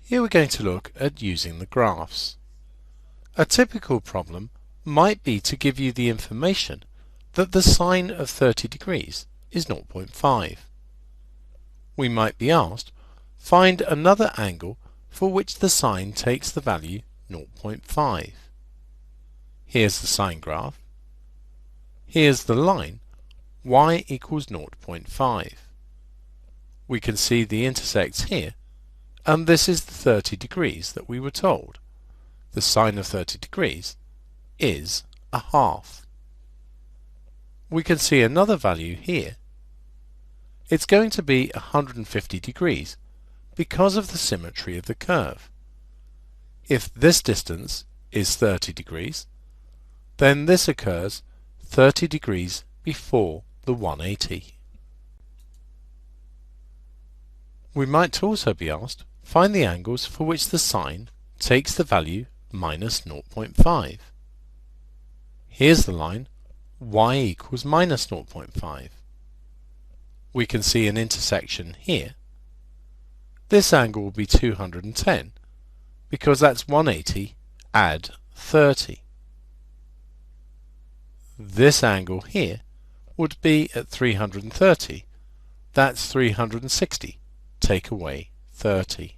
Here we're going to look at using the graphs. A typical problem might be to give you the information that the sine of 30 degrees is 0.5. We might be asked, find another angle for which the sine takes the value 0.5. Here's the sine graph. Here's the line y equals 0.5. We can see the intersects here, and this is the 30 degrees that we were told. The sine of 30 degrees is a half. We can see another value here. It's going to be 150 degrees because of the symmetry of the curve. If this distance is 30 degrees, then this occurs 30 degrees before the 180. We might also be asked, find the angles for which the sine takes the value minus 0.5. Here's the line y equals minus 0.5. We can see an intersection here. This angle will be 210 because that's 180 add 30. This angle here would be at 330. That's 360. Take away 30.